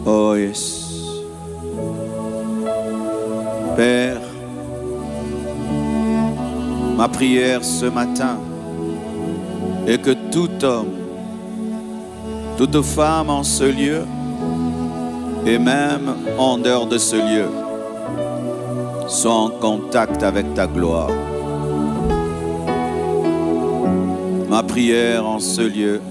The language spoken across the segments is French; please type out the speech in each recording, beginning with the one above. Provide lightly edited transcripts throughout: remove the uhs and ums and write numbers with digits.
Oh yes. Père, ma prière ce matin est que tout homme, toute femme en ce lieu et même en dehors de ce lieu soit en contact avec ta gloire. Ma prière en ce lieu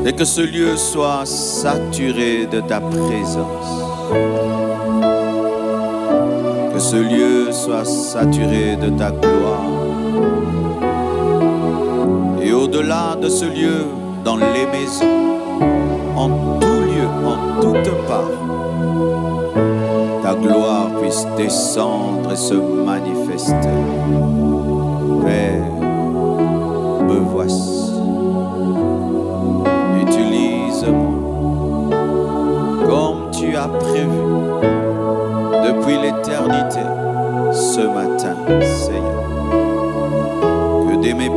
est que ce lieu soit saturé de ta présence. Que ce lieu soit saturé de ta gloire. Et au-delà de ce lieu, dans les maisons, en tout lieu, en toute part, ta gloire puisse descendre et se manifester. Père, me voici. Utilise-moi comme tu as prévu depuis l'éternité ce matin, Seigneur. Que de mes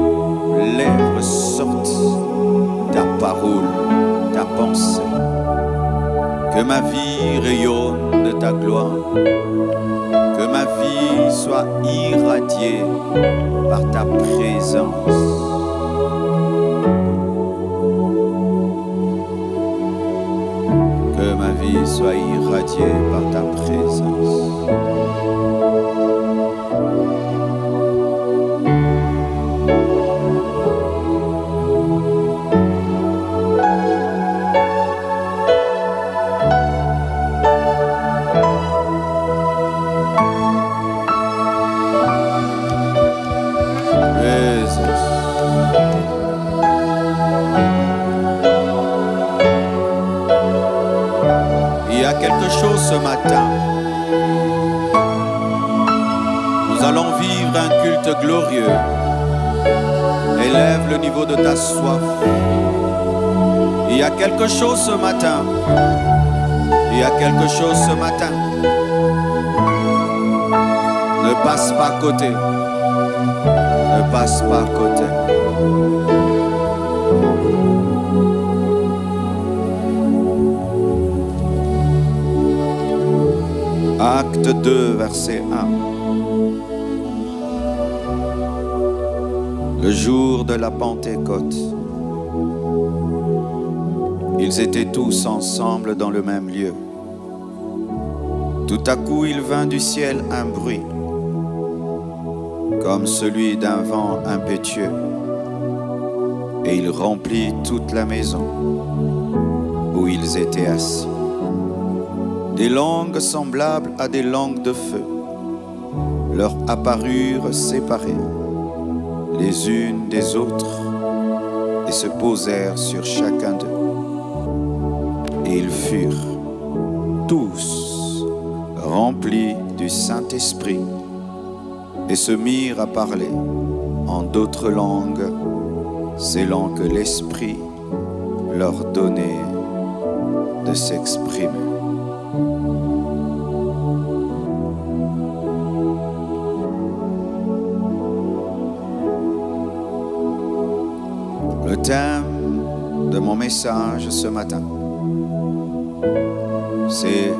lèvres sorte ta parole, ta pensée. Que ma vie rayonne de ta gloire. Que ma vie soit irradiée par ta présence. Que ma vie soit irradiée par ta présence. Ce matin, nous allons vivre un culte glorieux. Élève le niveau de ta soif. Il y a quelque chose ce matin. Il y a quelque chose ce matin. Ne passe pas à côté. Ne passe pas à côté. Acte 2, verset 1. Le jour de la Pentecôte, ils étaient tous ensemble dans le même lieu. Tout à coup, il vint du ciel un bruit, comme celui d'un vent impétueux, et il remplit toute la maison où ils étaient assis. Des langues semblables à des langues de feu leur apparurent séparées les unes des autres et se posèrent sur chacun d'eux. Et ils furent tous remplis du Saint-Esprit et se mirent à parler en d'autres langues selon que l'Esprit leur donnait de s'exprimer. Le thème de mon message ce matin, c'est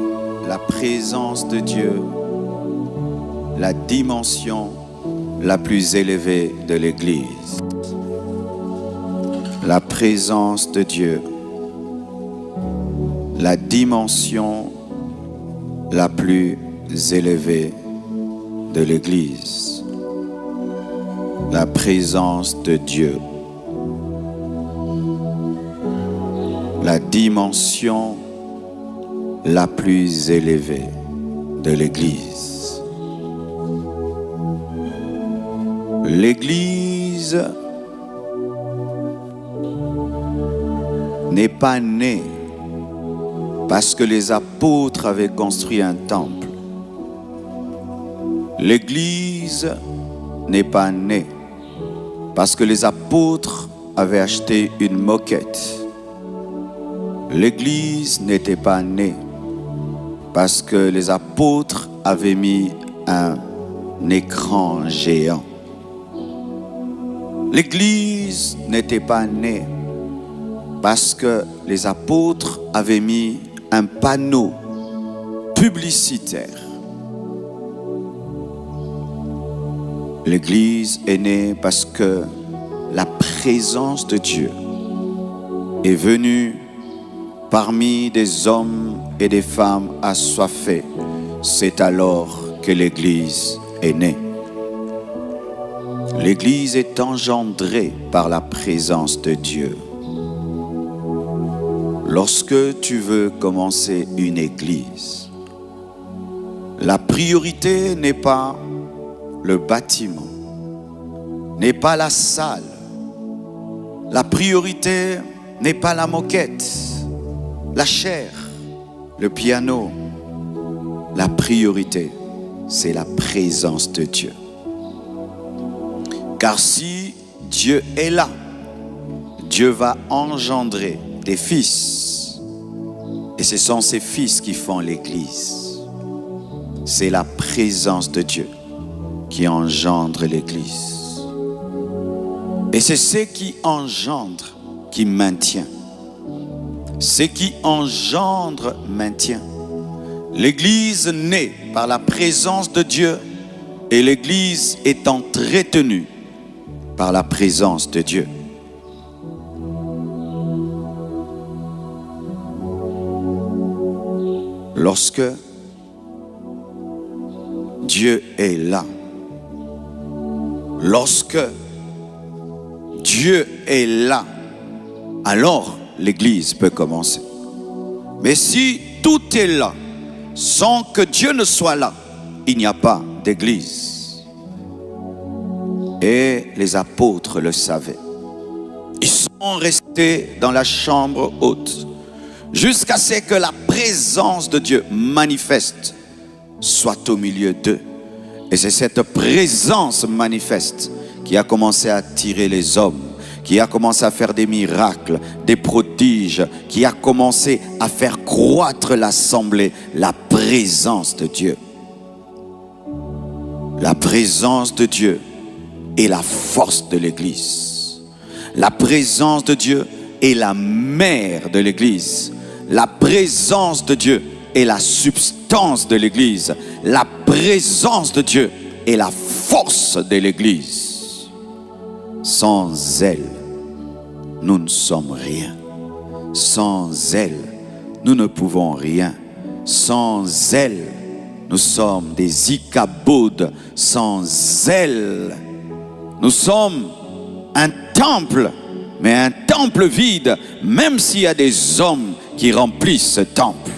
la présence de Dieu, la dimension la plus élevée de l'Église. La présence de Dieu, la dimension la plus élevée de l'Église. La présence de Dieu, la dimension la plus élevée de l'Église. L'Église n'est pas née parce que les apôtres avaient construit un temple. L'Église n'est pas née parce que les apôtres avaient acheté une moquette. L'Église n'était pas née parce que les apôtres avaient mis un écran géant. L'Église n'était pas née parce que les apôtres avaient mis un panneau publicitaire. L'Église est née parce que la présence de Dieu est venue parmi des hommes et des femmes assoiffés. C'est alors que l'Église est née. L'Église est engendrée par la présence de Dieu. Lorsque tu veux commencer une église, la priorité n'est pas le bâtiment, n'est pas la salle. La priorité n'est pas la moquette, la chair, le piano. La priorité, c'est la présence de Dieu. Car si Dieu est là, Dieu va engendrer des fils. Et ce sont ces fils qui font l'Église. C'est la présence de Dieu qui engendre l'Église. Et c'est ce qui engendre qui maintient. Ce qui engendre maintient. L'Église naît par la présence de Dieu et l'Église est entretenue par la présence de Dieu. Lorsque Dieu est là, lorsque Dieu est là, alors l'Église peut commencer. Mais si tout est là, sans que Dieu ne soit là, il n'y a pas d'Église. Et les apôtres le savaient. Ils sont restés dans la chambre haute jusqu'à ce que la présence de Dieu manifeste soit au milieu d'eux. Et c'est cette présence manifeste qui a commencé à attirer les hommes, qui a commencé à faire des miracles, des prodiges, qui a commencé à faire croître l'assemblée, la présence de Dieu. La présence de Dieu est la force de l'Église. La présence de Dieu est la mère de l'Église. La présence de Dieu est la substance de l'Église. La présence de Dieu est la force de l'Église. Sans elle, nous ne sommes rien. Sans elle, nous ne pouvons rien. Sans elle, nous sommes des icaboudes. Sans elle, nous sommes un temple, mais un temple vide, même s'il y a des hommes qui remplissent ce temple.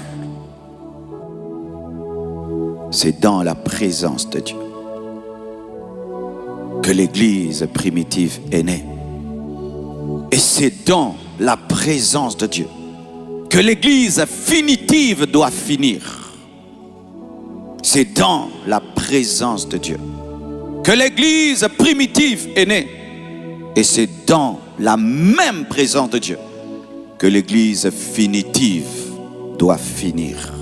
C'est dans la présence de Dieu que l'Église primitive est née. Et c'est dans la présence de Dieu que l'Église finitive doit finir. C'est dans la présence de Dieu que l'Église primitive est née. Et c'est dans la même présence de Dieu que l'Église finitive doit finir.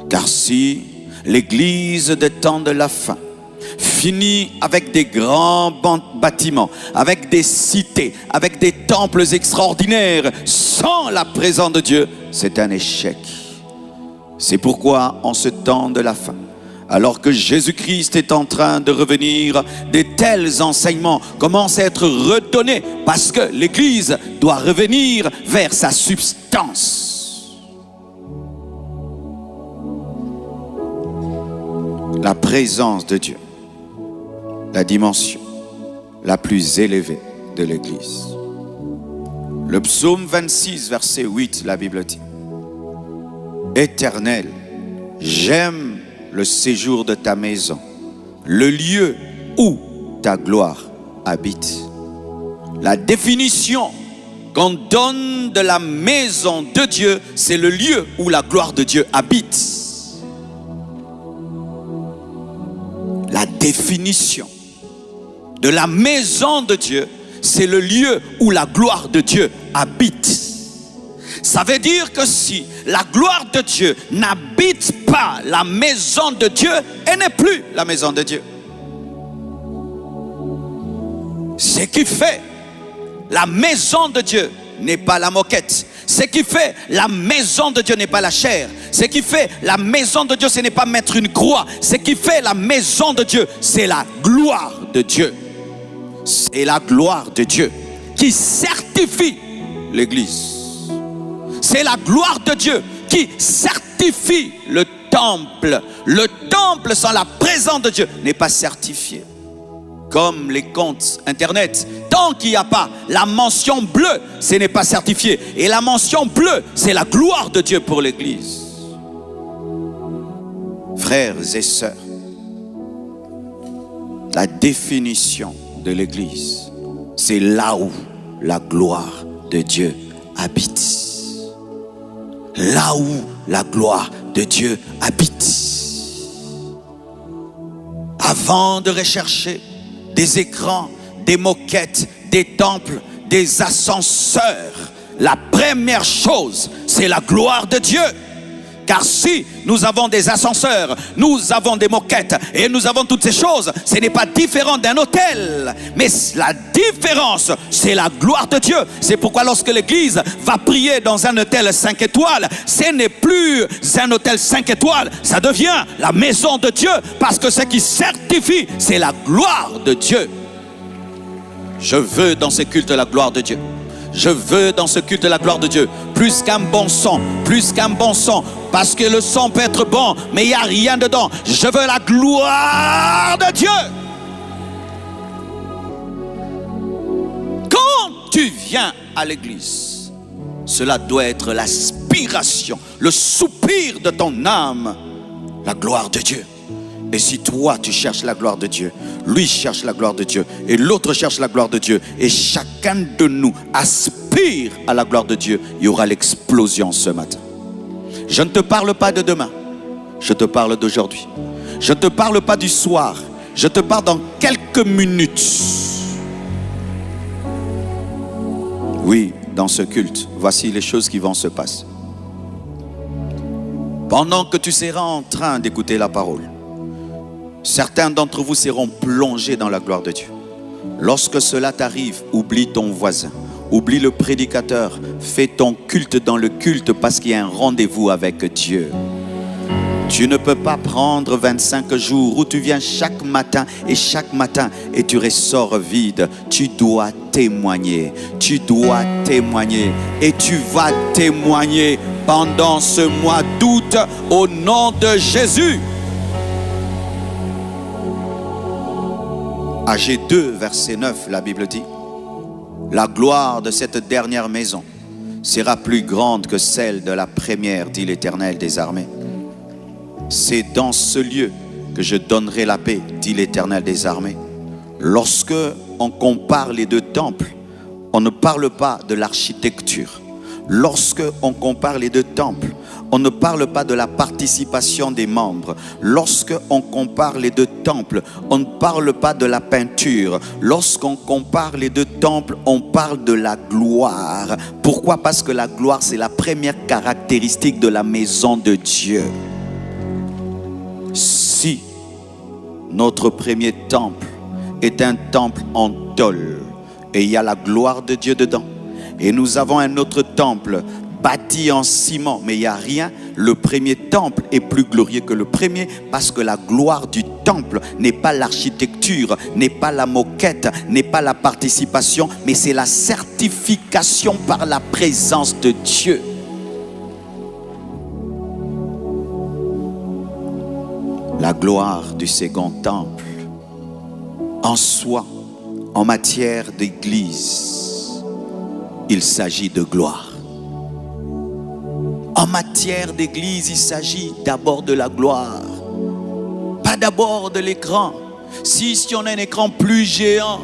Car si l'Église des temps de la fin finit avec des grands bâtiments, avec des cités, avec des temples extraordinaires, sans la présence de Dieu, c'est un échec. C'est pourquoi, en ce temps de la fin, alors que Jésus-Christ est en train de revenir, de tels enseignements commencent à être redonnés parce que l'Église doit revenir vers sa substance. La présence de Dieu, la dimension la plus élevée de l'Église. Le psaume 26, verset 8, la Bible dit: Éternel, j'aime le séjour de ta maison, le lieu où ta gloire habite. La définition qu'on donne de la maison de Dieu, c'est le lieu où la gloire de Dieu habite. La définition de la maison de Dieu, c'est le lieu où la gloire de Dieu habite. Ça veut dire que si la gloire de Dieu n'habite pas la maison de Dieu, elle n'est plus la maison de Dieu. Ce qui fait la maison de Dieu, n'est pas la moquette. Ce qui fait la maison de Dieu n'est pas la chair. Ce qui fait la maison de Dieu, ce n'est pas mettre une croix. Ce qui fait la maison de Dieu, c'est la gloire de Dieu. C'est la gloire de Dieu qui certifie l'Église. C'est la gloire de Dieu qui certifie le temple. Le temple sans la présence de Dieu n'est pas certifié. Comme les comptes internet, tant qu'il n'y a pas la mention bleue, ce n'est pas certifié. Et la mention bleue, c'est la gloire de Dieu pour l'Église. Frères et sœurs, la définition de l'Église, c'est là où la gloire de Dieu habite. Là où la gloire de Dieu habite. Avant de rechercher des écrans, des moquettes, des temples, des ascenseurs, la première chose, c'est la gloire de Dieu. Car si nous avons des ascenseurs, nous avons des moquettes et nous avons toutes ces choses, ce n'est pas différent d'un hôtel. Mais la différence, c'est la gloire de Dieu. C'est pourquoi lorsque l'Église va prier dans un hôtel 5 étoiles, ce n'est plus un hôtel 5 étoiles, ça devient la maison de Dieu. Parce que ce qui certifie, c'est la gloire de Dieu. Je veux dans ce culte la gloire de Dieu. Je veux dans ce culte la gloire de Dieu. Plus qu'un bon son, plus qu'un bon son. Parce que le son peut être bon, mais il n'y a rien dedans. Je veux la gloire de Dieu. Quand tu viens à l'église, cela doit être l'aspiration, le soupir de ton âme. La gloire de Dieu. Et si toi tu cherches la gloire de Dieu, lui cherche la gloire de Dieu et l'autre cherche la gloire de Dieu et chacun de nous aspire à la gloire de Dieu, il y aura l'explosion ce matin. Je ne te parle pas de demain, je te parle d'aujourd'hui. Je ne te parle pas du soir, je te parle dans quelques minutes. Oui, dans ce culte, voici les choses qui vont se passer. Pendant que tu seras en train d'écouter la parole, certains d'entre vous seront plongés dans la gloire de Dieu. Lorsque cela t'arrive, oublie ton voisin, oublie le prédicateur, fais ton culte dans le culte parce qu'il y a un rendez-vous avec Dieu. Tu ne peux pas prendre 25 jours où tu viens chaque matin et tu ressors vide. Tu dois témoigner, et tu vas témoigner pendant ce mois d'août au nom de Jésus. Agé 2, verset 9, la Bible dit: la gloire de cette dernière maison sera plus grande que celle de la première, dit l'Éternel des armées. C'est dans ce lieu que je donnerai la paix, dit l'Éternel des armées. Lorsque on compare les deux temples, on ne parle pas de l'architecture. Lorsque on compare les deux temples, on ne parle pas de la participation des membres. Lorsque on compare les deux temples, on ne parle pas de la peinture. Lorsqu'on compare les deux temples, on parle de la gloire. Pourquoi? Parce que la gloire, c'est la première caractéristique de la maison de Dieu. Si notre premier temple est un temple en tôle et il y a la gloire de Dieu dedans, et nous avons un autre temple bâti en ciment, mais il n'y a rien, le premier temple est plus glorieux que le premier parce que la gloire du temple n'est pas l'architecture, n'est pas la moquette, n'est pas la participation, mais c'est la certification par la présence de Dieu. La gloire du second temple, en soi, en matière d'église, il s'agit de gloire. En matière d'église, il s'agit d'abord de la gloire. Pas d'abord de l'écran. Si on a un écran plus géant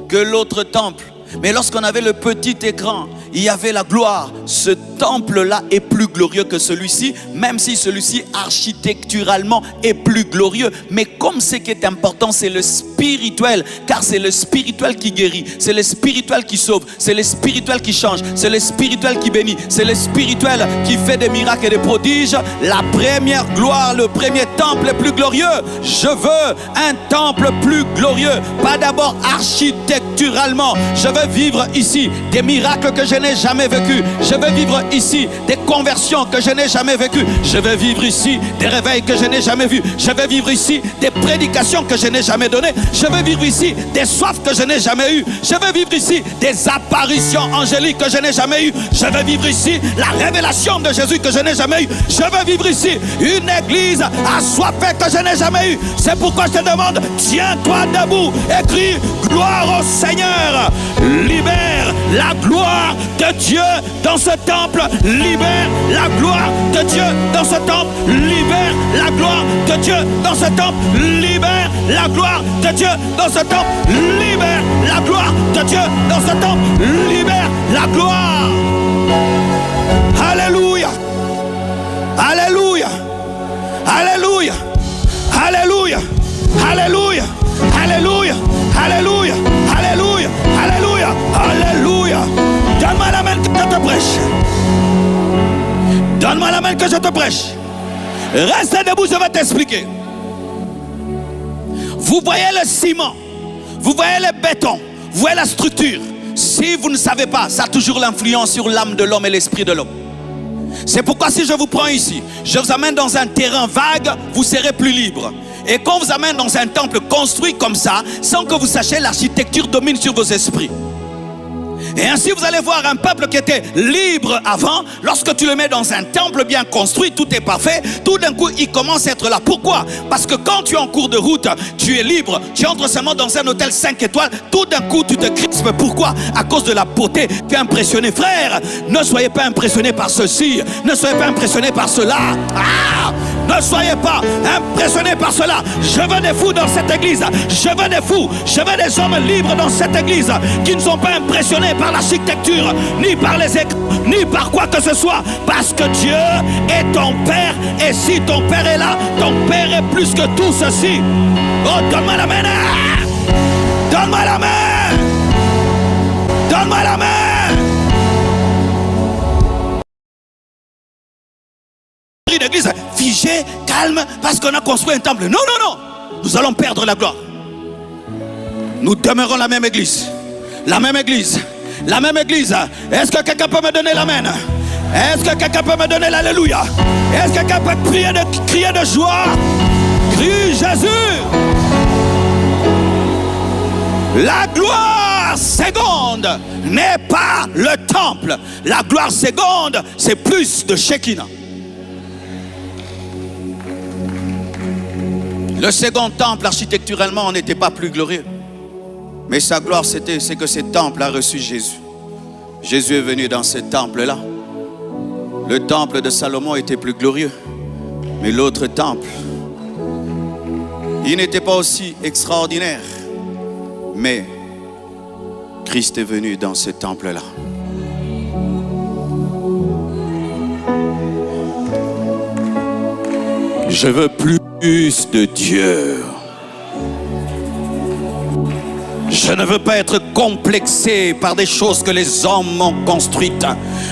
que l'autre temple, mais lorsqu'on avait le petit écran, il y avait la gloire. Ce temple-là est plus glorieux que celui-ci, même si celui-ci architecturalement est plus glorieux. Mais comme ce qui est important, c'est le spirituel, car c'est le spirituel qui guérit, c'est le spirituel qui sauve, c'est le spirituel qui change, c'est le spirituel qui bénit, c'est le spirituel qui fait des miracles et des prodiges. La première gloire, le premier temple est plus glorieux. Je veux un temple plus glorieux, pas d'abord architecturalement. Je veux vivre ici des miracles que je n'ai n'ai jamais vécues. Je veux vivre ici des conversions que je n'ai jamais vécues. Je veux vivre ici des réveils que je n'ai jamais vus. Je veux vivre ici des prédications que je n'ai jamais données. Je veux vivre ici des soifs que je n'ai jamais eues. Je veux vivre ici des apparitions angéliques que je n'ai jamais eues. Je veux vivre ici la révélation de Jésus que je n'ai jamais eue. Je veux vivre ici une église assoiffée que je n'ai jamais eue. C'est pourquoi je te demande, tiens-toi debout et crie gloire au Seigneur. Libère la gloire de Dieu dans ce temple. Libère la gloire de Dieu dans ce temple. Libère la gloire de Dieu dans ce temple. Libère la gloire de Dieu dans ce temple. Libère la gloire de Dieu dans ce temple. Libère la gloire. Alléluia. Alléluia. Alléluia. Alléluia. Alléluia. Alléluia. Alléluia. Alléluia. Alléluia. Alléluia. Donne-moi la main que je te prêche. Donne-moi la main que je te prêche. Reste debout, je vais t'expliquer. Vous voyez le ciment, vous voyez le béton, vous voyez la structure. Si vous ne savez pas, ça a toujours l'influence sur l'âme de l'homme et l'esprit de l'homme. C'est pourquoi si je vous prends ici, je vous amène dans un terrain vague, vous serez plus libre. Et quand on vous amène dans un temple construit comme ça, sans que vous sachiez, l'architecture domine sur vos esprits. Et ainsi vous allez voir un peuple qui était libre avant. Lorsque tu le mets dans un temple bien construit, tout est parfait, tout d'un coup il commence à être là. Pourquoi? Parce que quand tu es en cours de route, tu es libre, tu entres seulement dans un hôtel 5 étoiles, tout d'un coup tu te crispes. Pourquoi? À cause de la beauté. Tu es impressionné. Frère, ne soyez pas impressionné par ceci, ne soyez pas impressionné par cela. Ne soyez pas impressionné par cela. Je veux des fous dans cette église. Je veux des fous. Je veux des hommes libres dans cette église qui ne sont pas impressionnés par l'architecture, ni par les écrans, ni par quoi que ce soit. Parce que Dieu est ton Père. Et si ton Père est là, ton Père est plus que tout ceci. Oh, donne-moi la main. Donne-moi la main. Donne-moi la main. L'église figée, calme, parce qu'on a construit un temple. Non, non, non. Nous allons perdre la gloire. Nous demeurons la même église. La même église. La même église. Est-ce que quelqu'un peut me donner l'amen? Est-ce que quelqu'un peut me donner l'alléluia? Est-ce que quelqu'un peut crier de joie? Crie Jésus. La gloire seconde n'est pas le temple. La gloire seconde, c'est plus de Shekinah. Le second temple, architecturalement, n'était pas plus glorieux. Mais sa gloire, c'est que ce temple a reçu Jésus. Jésus est venu dans ce temple-là. Le temple de Salomon était plus glorieux. Mais l'autre temple, il n'était pas aussi extraordinaire. Mais Christ est venu dans ce temple-là. Je veux plus de Dieu. Je ne veux pas être complexé par des choses que les hommes ont construites.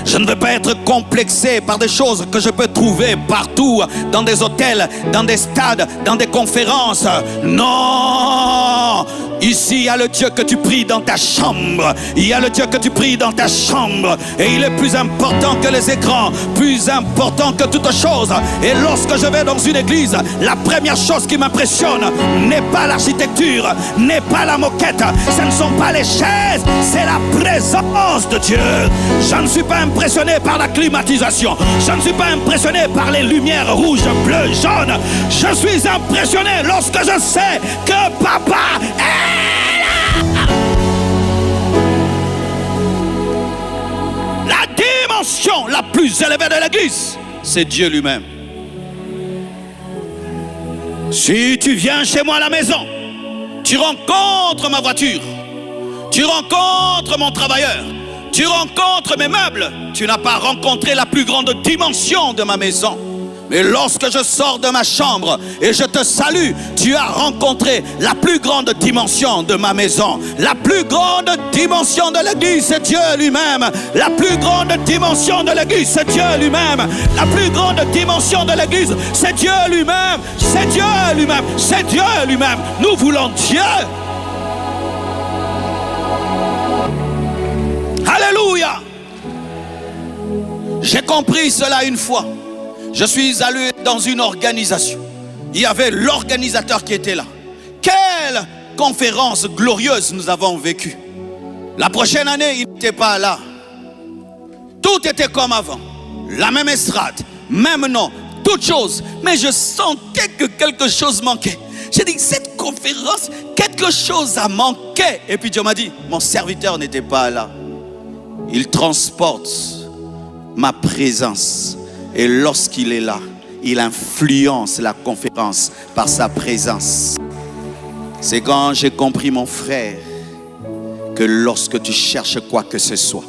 Je ne veux pas être complexé par des choses que je peux trouver partout, dans des hôtels, dans des stades, dans des conférences. Non! Ici, il y a le Dieu que tu pries dans ta chambre. Il y a le Dieu que tu pries dans ta chambre. Et il est plus important que les écrans, plus important que toute chose. Et lorsque je vais dans une église, la première chose qui m'impressionne n'est pas l'architecture, n'est pas la moquette, ce ne sont pas les chaises, c'est la présence de Dieu. Je ne suis pas impressionné par la climatisation. Je ne suis pas impressionné par les lumières rouges, bleues, jaunes. Je suis impressionné lorsque je sais que Papa est là. La dimension la plus élevée de l'église, c'est Dieu lui-même. Si tu viens chez moi à la maison, tu rencontres ma voiture, tu rencontres mon travailleur, tu rencontres mes meubles, tu n'as pas rencontré la plus grande dimension de ma maison. Mais lorsque je sors de ma chambre et je te salue, tu as rencontré la plus grande dimension de ma maison. La plus grande dimension de l'église, c'est Dieu lui-même. La plus grande dimension de l'église, c'est Dieu lui-même. La plus grande dimension de l'église, c'est Dieu lui-même. C'est Dieu lui-même. C'est Dieu lui-même. Nous voulons Dieu. Alléluia. J'ai compris cela une fois. Je suis allé dans une organisation. Il y avait l'organisateur qui était là. Quelle conférence glorieuse nous avons vécue. La prochaine année, il n'était pas là. Tout était comme avant. La même estrade, même nom, toutes choses. Mais je sentais que quelque chose manquait. J'ai dit, cette conférence, quelque chose a manqué. Et puis Dieu m'a dit, mon serviteur n'était pas là. Il transporte ma présence. Et lorsqu'il est là, il influence la conférence par sa présence. C'est quand j'ai compris, mon frère, que lorsque tu cherches quoi que ce soit,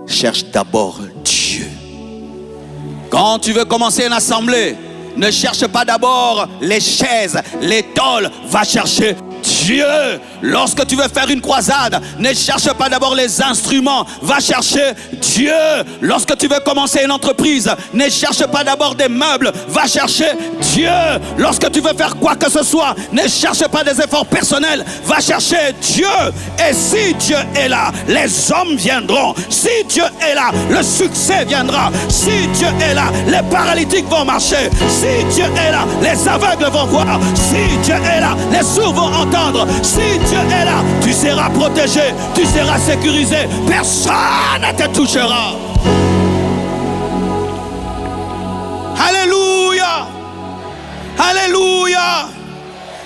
cherche d'abord Dieu. Quand tu veux commencer une assemblée, ne cherche pas d'abord les chaises, les tôles, va chercher Dieu. Lorsque tu veux faire une croisade, ne cherche pas d'abord les instruments, va chercher Dieu. Lorsque tu veux commencer une entreprise, ne cherche pas d'abord des meubles, va chercher Dieu. Lorsque tu veux faire quoi que ce soit, ne cherche pas des efforts personnels, va chercher Dieu. Et si Dieu est là, les hommes viendront. Si Dieu est là, le succès viendra. Si Dieu est là, les paralytiques vont marcher. Si Dieu est là, les aveugles vont voir. Si Dieu est là, les sourds vont entendre. Si Dieu est là, tu seras protégé, tu seras sécurisé. Personne ne te touchera. Alléluia. Alléluia.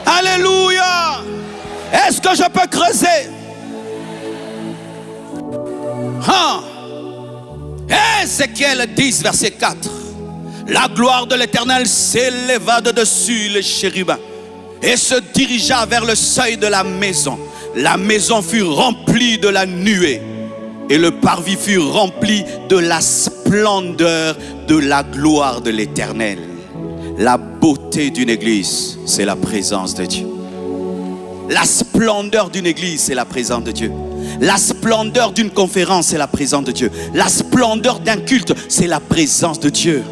Alléluia. Est-ce que je peux creuser? Ézéchiel 10, verset 4. La gloire de l'Éternel s'éleva de dessus les chérubins et se dirigea vers le seuil de la maison. La maison fut remplie de la nuée et le parvis fut rempli de la splendeur de la gloire de l'Éternel. La beauté d'une église, c'est la présence de Dieu. La splendeur d'une église, c'est la présence de Dieu. La splendeur d'une conférence, c'est la présence de Dieu. La splendeur d'un culte, c'est la présence de Dieu.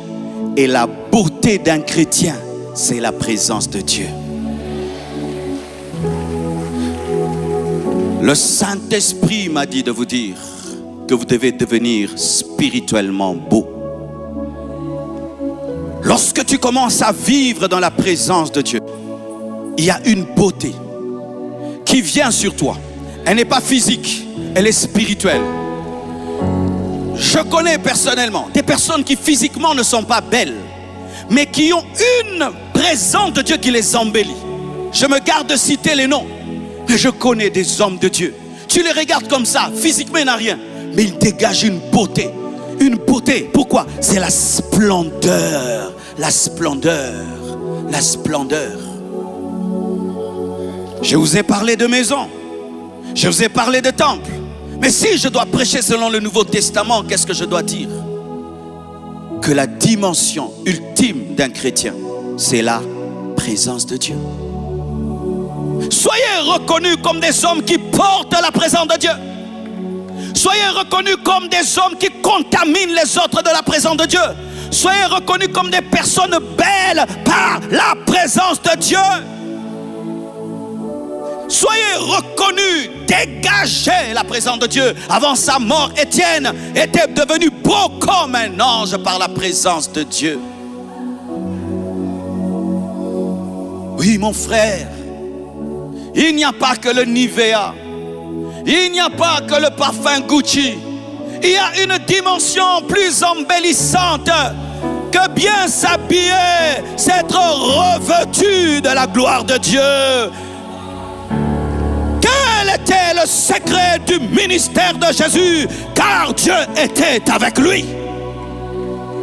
Et la beauté d'un chrétien, c'est la présence de Dieu. Le Saint-Esprit m'a dit de vous dire que vous devez devenir spirituellement beau. Lorsque tu commences à vivre dans la présence de Dieu, il y a une beauté qui vient sur toi. Elle n'est pas physique, elle est spirituelle. Je connais personnellement des personnes qui physiquement ne sont pas belles, mais qui ont une présence de Dieu qui les embellit. Je me garde de citer les noms, mais je connais des hommes de Dieu. Tu les regardes comme ça, physiquement il n'y a rien, mais ils dégagent une beauté. Une beauté, pourquoi? C'est la splendeur, la splendeur, la splendeur. Je vous ai parlé de maison, je vous ai parlé de temple. Mais si je dois prêcher selon le Nouveau Testament, qu'est-ce que je dois dire? Que la dimension ultime d'un chrétien, c'est la présence de Dieu. Soyez reconnus comme des hommes qui portent la présence de Dieu. Soyez reconnus comme des hommes qui contaminent les autres de la présence de Dieu. Soyez reconnus comme des personnes belles par la présence de Dieu. Soyez reconnus, dégagez la présence de Dieu. Avant sa mort, Étienne était devenu beau comme un ange par la présence de Dieu. Oui, mon frère, il n'y a pas que le Nivea, il n'y a pas que le parfum Gucci. Il y a une dimension plus embellissante que bien s'habiller, c'est être revêtu de la gloire de Dieu. Quel était le secret du ministère de Jésus? Car Dieu était avec lui.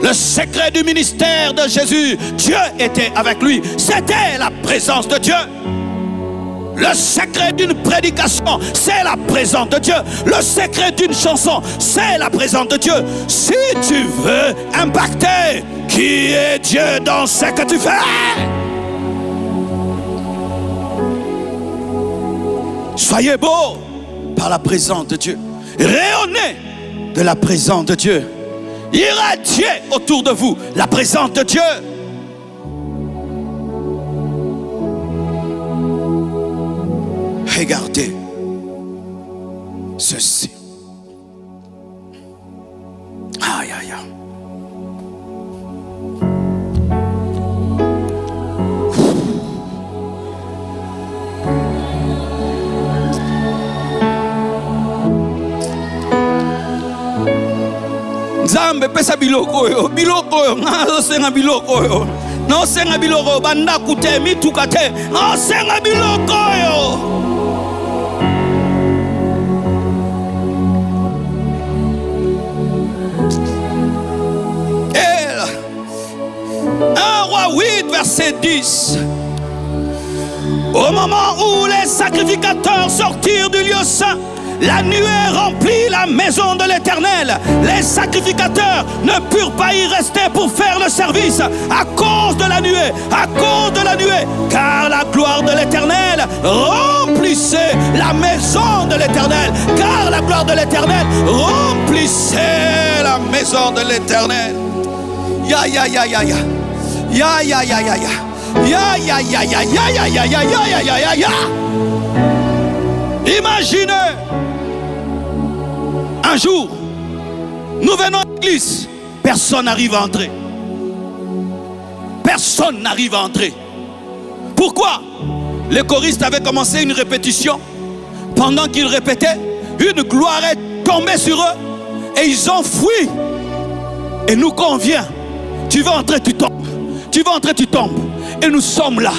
Le secret du ministère de Jésus, Dieu était avec lui. C'était la présence de Dieu. Le secret d'une prédication, c'est la présence de Dieu. Le secret d'une chanson, c'est la présence de Dieu. Si tu veux impacter, qui est Dieu dans ce que tu fais? Soyez beaux par la présence de Dieu. Rayonnez de la présence de Dieu. Irradiez autour de vous la présence de Dieu. Regardez ceci. Aïe, aïe, aïe. pesa biloko yo nga senga biloko yo no senga biloko banda kute mituka te senga biloko yo. Et 1 Roi 8 verset 10. Au moment où les sacrificateurs sortirent du lieu saint, la nuée remplit la maison de l'Éternel. Les sacrificateurs ne purent pas y rester pour faire le service à cause de la nuée, car la gloire de l'Éternel remplissait la maison de l'Éternel, car la gloire de l'Éternel remplissait la maison de l'Éternel. Ya. Imaginez, un jour, nous venons à l'église, personne n'arrive à entrer. Personne n'arrive à entrer. Pourquoi? Les choristes avaient commencé une répétition. Pendant qu'ils répétaient, une gloire est tombée sur eux et ils ont fui. Et nous convient, tu veux entrer, tu tombes. Tu veux entrer, tu tombes. Et nous sommes là.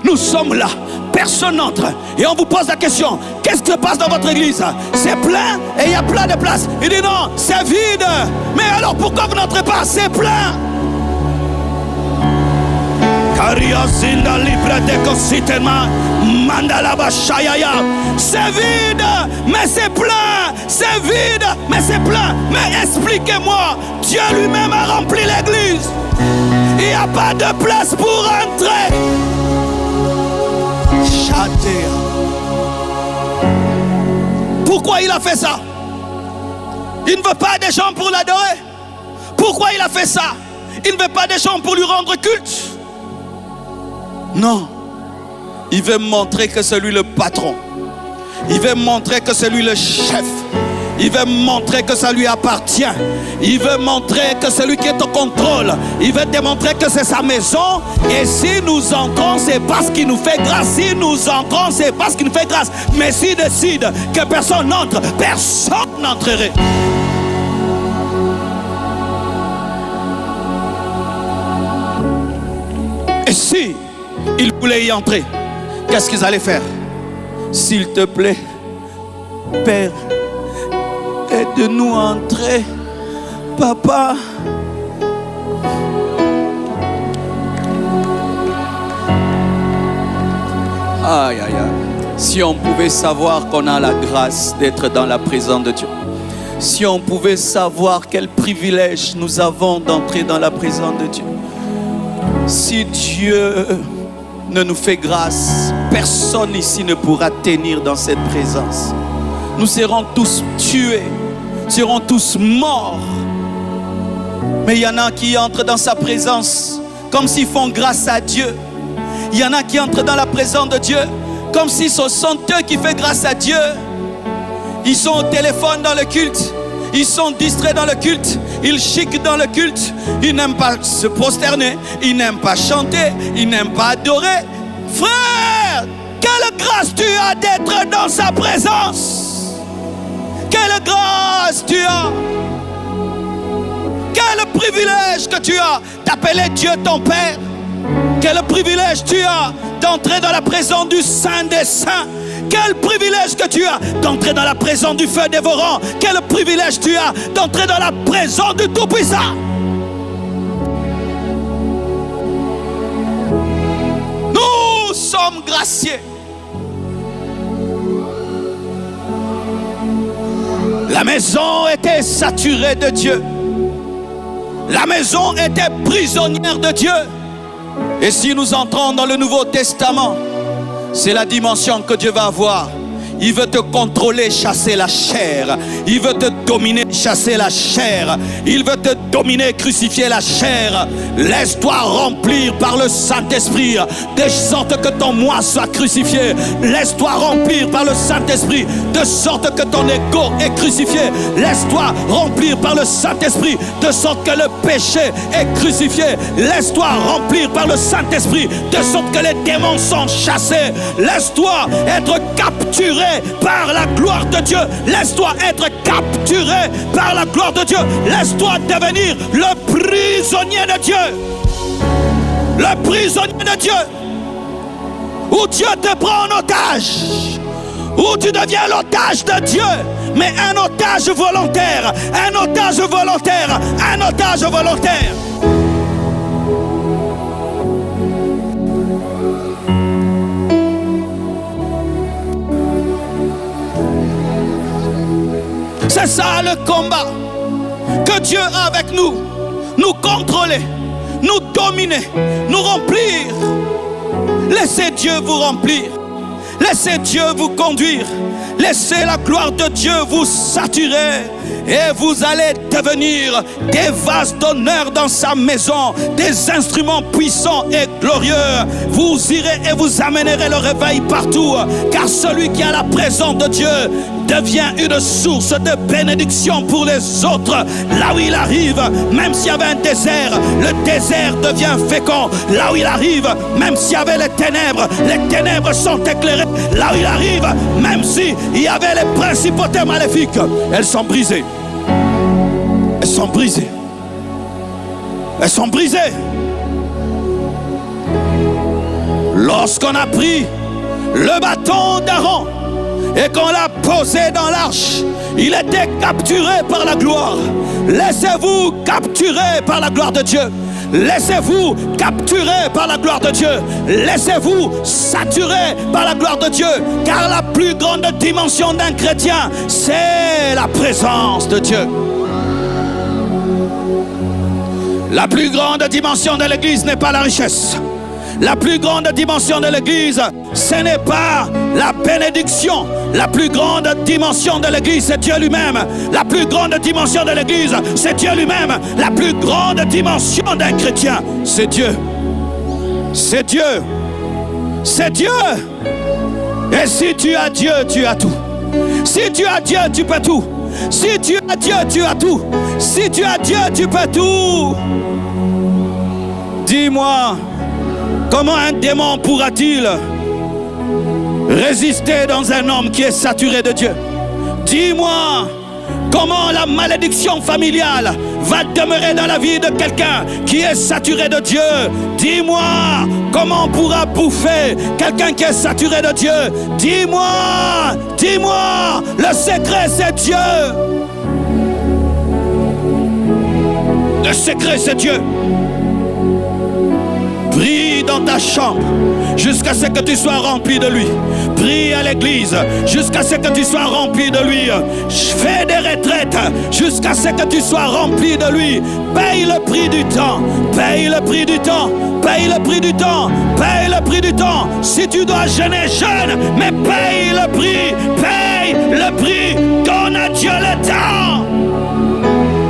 Nous sommes là. Personne n'entre. Et on vous pose la question, qu'est-ce qui se passe dans votre église? C'est plein et il y a plein de places. Il dit non, c'est vide. Mais alors pourquoi vous n'entrez pas? C'est plein. C'est vide, mais c'est plein. C'est vide, mais c'est plein. Mais expliquez-moi, Dieu lui-même a rempli l'église. Il n'y a pas de place pour entrer. Pourquoi il a fait ça? Il ne veut pas des gens pour l'adorer. Pourquoi il a fait ça? Il ne veut pas des gens pour lui rendre culte. Non. Il veut montrer que c'est lui le patron. Il veut montrer que c'est lui le chef. Il veut montrer que ça lui appartient. Il veut montrer que c'est lui qui est au contrôle. Il veut démontrer que c'est sa maison. Et si nous entrons, c'est parce qu'il nous fait grâce. Si nous entrons, c'est parce qu'il nous fait grâce. Mais s'il décide que personne n'entre, personne n'entrerait. Et si ils voulaient y entrer, qu'est-ce qu'ils allaient faire? S'il te plaît, Père, aide-nous à entrer, Papa. Aïe, aïe, aïe. Si on pouvait savoir qu'on a la grâce d'être dans la présence de Dieu. Si on pouvait savoir quel privilège nous avons d'entrer dans la présence de Dieu. Si Dieu ne nous fait grâce, personne ici ne pourra tenir dans cette présence. Nous serons tous tués, serons tous morts. Mais il y en a qui entrent dans sa présence comme s'ils font grâce à Dieu. Il y en a qui entrent dans la présence de Dieu comme si ce sont eux qui font grâce à Dieu. Ils sont au téléphone dans le culte. Ils sont distraits dans le culte. Ils chiquent dans le culte. Ils n'aiment pas se prosterner. Ils n'aiment pas chanter. Ils n'aiment pas adorer. Frère, quelle grâce tu as d'être dans sa présence. Quelle grâce tu as. Quel privilège que tu as d'appeler Dieu ton Père. Quel privilège tu as d'entrer dans la présence du Saint des Saints. Quel privilège que tu as d'entrer dans la présence du feu dévorant. Quel privilège tu as d'entrer dans la présence du Tout-Puissant. Nous sommes graciés. La maison était saturée de Dieu. La maison était prisonnière de Dieu. Et si nous entrons dans le Nouveau Testament, c'est la dimension que Dieu va avoir. Il veut te contrôler, chasser la chair. Il veut te dominer, chasser la chair. Il veut te dominer, crucifier la chair. Laisse-toi remplir par le Saint-Esprit, de sorte que ton moi soit crucifié. Laisse-toi remplir par le Saint-Esprit, de sorte que ton ego est crucifié. Laisse-toi remplir par le Saint-Esprit, de sorte que le péché est crucifié. Laisse-toi remplir par le Saint-Esprit, de sorte que les démons sont chassés. Laisse-toi être capturé capturé par la gloire de Dieu. Laisse-toi être capturé par la gloire de Dieu. Laisse-toi devenir le prisonnier de Dieu. Le prisonnier de Dieu. Où Dieu te prend en otage. Où tu deviens l'otage de Dieu. Mais un otage volontaire. Un otage volontaire. Un otage volontaire. C'est ça le combat que Dieu a avec nous. Nous contrôler, nous dominer, nous remplir. Laissez Dieu vous remplir. Laissez Dieu vous conduire. Laissez la gloire de Dieu vous saturer. Et vous allez devenir des vases d'honneur dans sa maison, des instruments puissants et glorieux. Vous irez et vous amènerez le réveil partout. Car celui qui a la présence de Dieu devient une source de bénédiction pour les autres. Là où il arrive, même s'il y avait un désert, le désert devient fécond. Là où il arrive, même s'il y avait les ténèbres sont éclairées. Là où il arrive, même s'il y avait les principautés maléfiques, elles sont brisées. Elles sont brisées. Elles sont brisées. Lorsqu'on a pris le bâton d'Aaron et qu'on l'a posé dans l'arche, il était capturé par la gloire. Laissez-vous capturer par la gloire de Dieu. Laissez-vous capturer par la gloire de Dieu. Laissez-vous saturer par la gloire de Dieu. Car la plus grande dimension d'un chrétien, c'est la présence de Dieu. La plus grande dimension de l'Église n'est pas la richesse. La plus grande dimension de l'Église, ce n'est pas la bénédiction. La plus grande dimension de l'Église, c'est Dieu lui-même. La plus grande dimension de l'Église, c'est Dieu lui-même. La plus grande dimension d'un chrétien, c'est Dieu. C'est Dieu. C'est Dieu. Et si tu as Dieu, tu as tout. Si tu as Dieu, tu peux tout. Si tu as Dieu, tu as tout. Si tu as Dieu, tu peux tout. Dis-moi, comment un démon pourra-t-il résister dans un homme qui est saturé de Dieu? Dis-moi, comment la malédiction familiale va demeurer dans la vie de quelqu'un qui est saturé de Dieu? Dis-moi, comment on pourra bouffer quelqu'un qui est saturé de Dieu? Dis-moi, dis-moi, le secret c'est Dieu. Le secret c'est Dieu. Prie dans ta chambre jusqu'à ce que tu sois rempli de lui. Prie à l'église jusqu'à ce que tu sois rempli de lui. Fais des retraites jusqu'à ce que tu sois rempli de lui. Paye le prix du temps. Paye le prix du temps. Paye le prix du temps. Paye le prix du temps. Si tu dois jeûner, jeûne. Mais paye le prix. Paye le prix. Donne à Dieu le temps.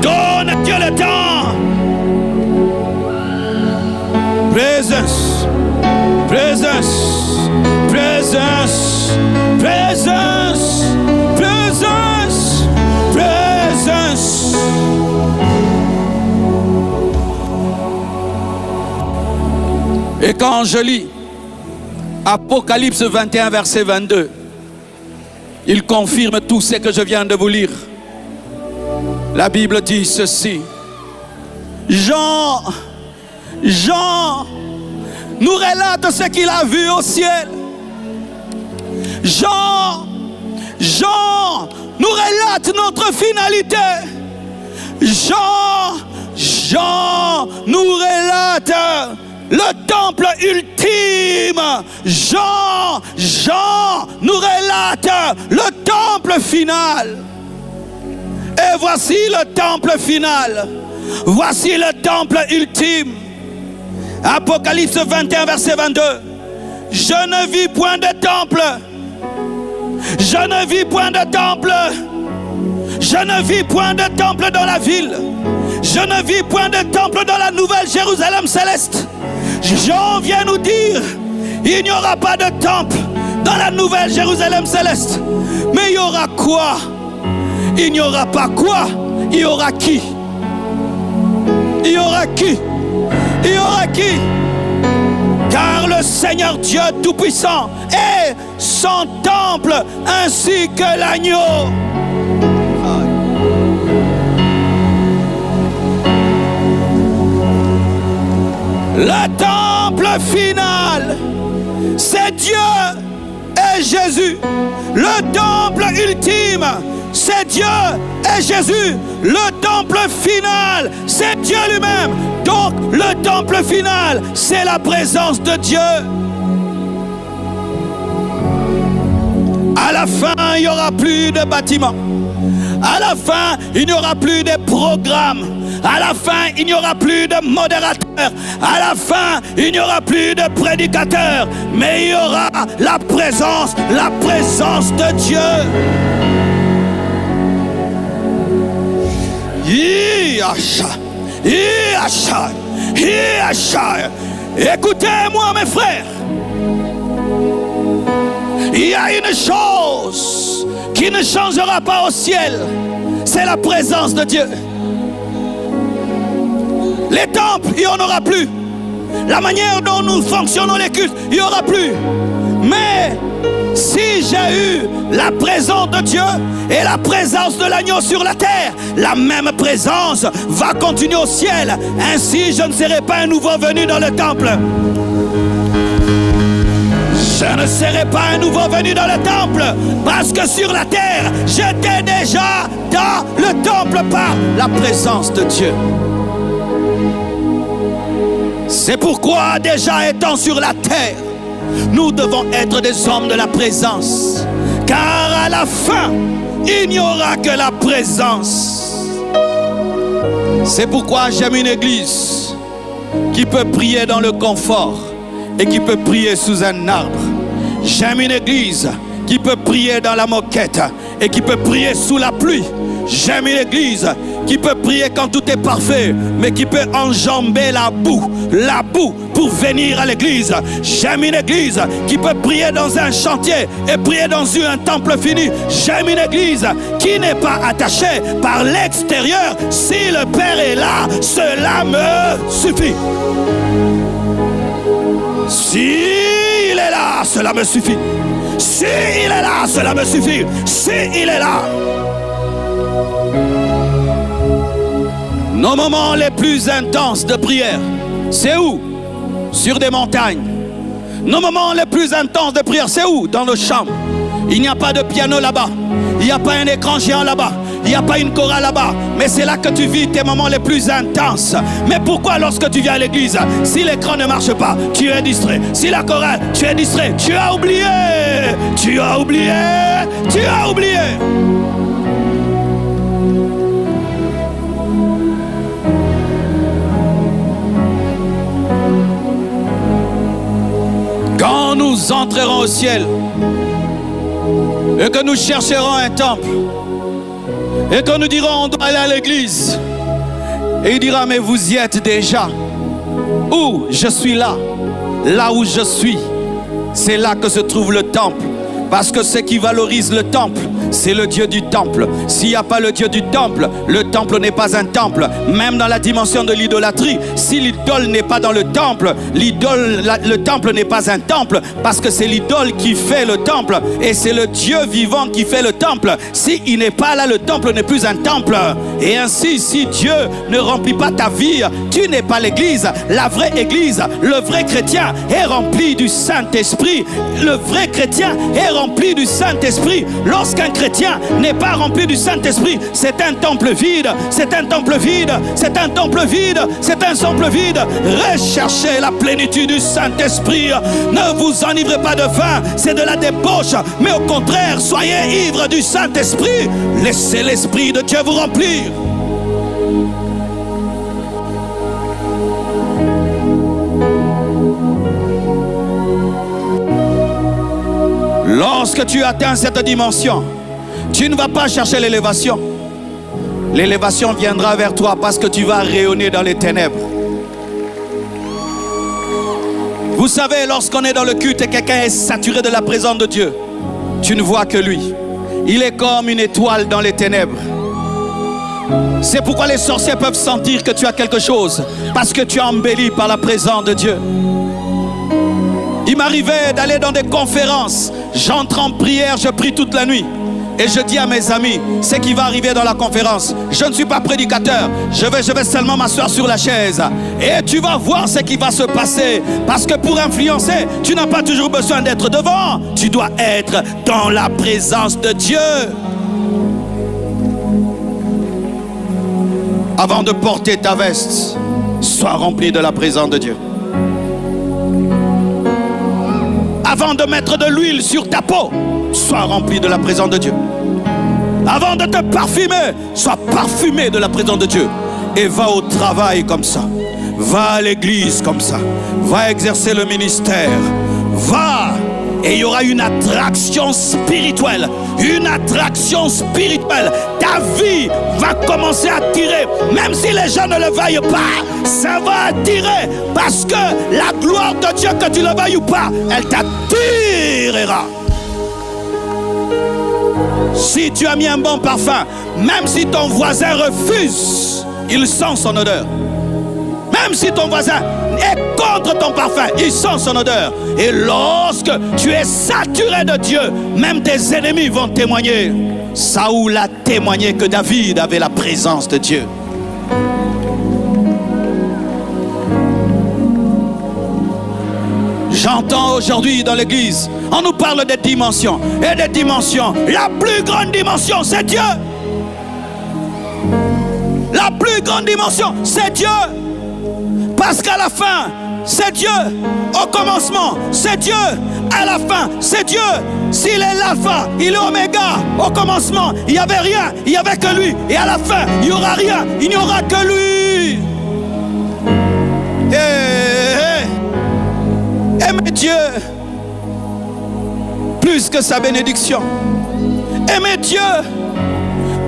Donne à Dieu le temps. Présence, présence, présence, présence, présence, présence. Et quand je lis Apocalypse 21, verset 22, il confirme tout ce que je viens de vous lire. La Bible dit ceci. Jean nous relate ce qu'il a vu au ciel. Jean nous relate notre finalité. Jean nous relate le temple ultime. Jean nous relate le temple final. Et voici le temple final. Voici le temple ultime. Apocalypse 21, verset 22. Je ne vis point de temple. Je ne vis point de temple. Je ne vis point de temple dans la ville. Je ne vis point de temple dans la nouvelle Jérusalem céleste. Jean vient nous dire, il n'y aura pas de temple dans la nouvelle Jérusalem céleste. Mais il y aura quoi? Il n'y aura pas quoi? Il y aura qui? Il y aura qui? Il y aura qui? car le Seigneur Dieu Tout-Puissant est son temple ainsi que l'agneau. Le temple final, c'est Dieu et Jésus. Le temple ultime, c'est Dieu et Jésus. Le temple final, c'est Dieu lui-même. Donc, le temple final, c'est la présence de Dieu. À la fin, il n'y aura plus de bâtiments. À la fin, il n'y aura plus de programmes. À la fin, il n'y aura plus de modérateurs. À la fin, il n'y aura plus de prédicateurs. Mais il y aura la présence de Dieu. Écoutez-moi, mes frères. Il y a une chose qui ne changera pas au ciel. C'est la présence de Dieu. Les temples, il n'y en aura plus. La manière dont nous fonctionnons les cultes, il n'y aura plus. Mais si j'ai eu la présence de Dieu et la présence de l'agneau sur la terre, la même présence va continuer au ciel. Ainsi, je ne serai pas un nouveau venu dans le temple. Je ne serai pas un nouveau venu dans le temple, parce que sur la terre, j'étais déjà dans le temple par la présence de Dieu. C'est pourquoi, déjà étant sur la terre, nous devons être des hommes de la présence. Car à la fin, il n'y aura que la présence. C'est pourquoi j'aime une église qui peut prier dans le confort et qui peut prier sous un arbre. J'aime une église qui peut prier dans la moquette et qui peut prier sous la pluie. J'aime une église qui peut prier quand tout est parfait, mais qui peut enjamber la boue pour venir à l'église. J'aime une église qui peut prier dans un chantier et prier dans un temple fini. J'aime une église qui n'est pas attachée par l'extérieur. Si le Père est là, cela me suffit. Si il est là, cela me suffit. Si il est là, cela me suffit. Si il est là. Nos moments les plus intenses de prière, c'est où? Sur des montagnes. Nos moments les plus intenses de prière, c'est où? Dans nos chambres. Il n'y a pas de piano là-bas. Il n'y a pas un écran géant là-bas. Il n'y a pas une chorale là-bas. Mais c'est là que tu vis tes moments les plus intenses. Mais pourquoi lorsque tu viens à l'église, si l'écran ne marche pas, tu es distrait? Si la chorale, tu es distrait. Tu as oublié. Tu as oublié. Tu as oublié. Quand nous entrerons au ciel et que nous chercherons un temple et que nous dirons on doit aller à l'église, et il dira mais vous y êtes déjà. Où? Je suis là. Là où je suis, c'est là que se trouve le temple. Parce que ce qui valorise le temple, c'est le Dieu du temple. S'il n'y a pas le Dieu du temple, le temple n'est pas un temple. Même dans la dimension de l'idolâtrie, si l'idole n'est pas dans le temple, le temple n'est pas un temple, parce que c'est l'idole qui fait le temple et c'est le Dieu vivant qui fait le temple. S'il n'est pas là, le temple n'est plus un temple. Et ainsi, si Dieu ne remplit pas ta vie, tu n'es pas l'église. La vraie église, le vrai chrétien est rempli du Saint-Esprit. Le vrai chrétien est rempli du Saint-Esprit. Lorsqu'un chrétien n'est pas rempli du Saint-Esprit, c'est un temple vide, c'est un temple vide, c'est un temple vide, c'est un temple vide. Recherchez la plénitude du Saint-Esprit. Ne vous enivrez pas de vin, c'est de la débauche, mais au contraire, soyez ivres du Saint-Esprit. Laissez l'Esprit de Dieu vous remplir. Lorsque tu atteins cette dimension, tu ne vas pas chercher l'élévation. L'élévation viendra vers toi parce que tu vas rayonner dans les ténèbres. Vous savez, lorsqu'on est dans le culte et quelqu'un est saturé de la présence de Dieu, tu ne vois que lui. Il est comme une étoile dans les ténèbres. C'est pourquoi les sorciers peuvent sentir que tu as quelque chose, parce que tu es embelli par la présence de Dieu. Il m'arrivait d'aller dans des conférences. J'entre en prière, je prie toute la nuit. Et je dis à mes amis, ce qui va arriver dans la conférence, je ne suis pas prédicateur, je vais seulement m'asseoir sur la chaise. Et tu vas voir ce qui va se passer. Parce que pour influencer, tu n'as pas toujours besoin d'être devant. Tu dois être dans la présence de Dieu. Avant de porter ta veste, sois rempli de la présence de Dieu. Avant de mettre de l'huile sur ta peau, sois rempli de la présence de Dieu. Avant de te parfumer, sois parfumé de la présence de Dieu. Et va au travail comme ça. Va à l'église comme ça. Va exercer le ministère. Va. Et il y aura une attraction spirituelle. Une attraction spirituelle. Ta vie va commencer à attirer. Même si les gens ne le veuillent pas, ça va attirer. Parce que la gloire de Dieu, que tu le veuilles ou pas, elle t'attirera. Si tu as mis un bon parfum, même si ton voisin refuse, il sent son odeur. Même si ton voisin est contre ton parfum, il sent son odeur. Et lorsque tu es saturé de Dieu, même tes ennemis vont témoigner. Saoul a témoigné que David avait la présence de Dieu. J'entends aujourd'hui dans l'église, on nous parle des dimensions. Et des dimensions, la plus grande dimension, c'est Dieu. La plus grande dimension, c'est Dieu. Parce qu'à la fin, c'est Dieu. Au commencement, c'est Dieu. À la fin, c'est Dieu. S'il est l'alpha, il est oméga. Au commencement, il n'y avait rien, il n'y avait que lui. Et à la fin, il n'y aura rien, il n'y aura que lui. Aimez Dieu plus que sa bénédiction. Aimez Dieu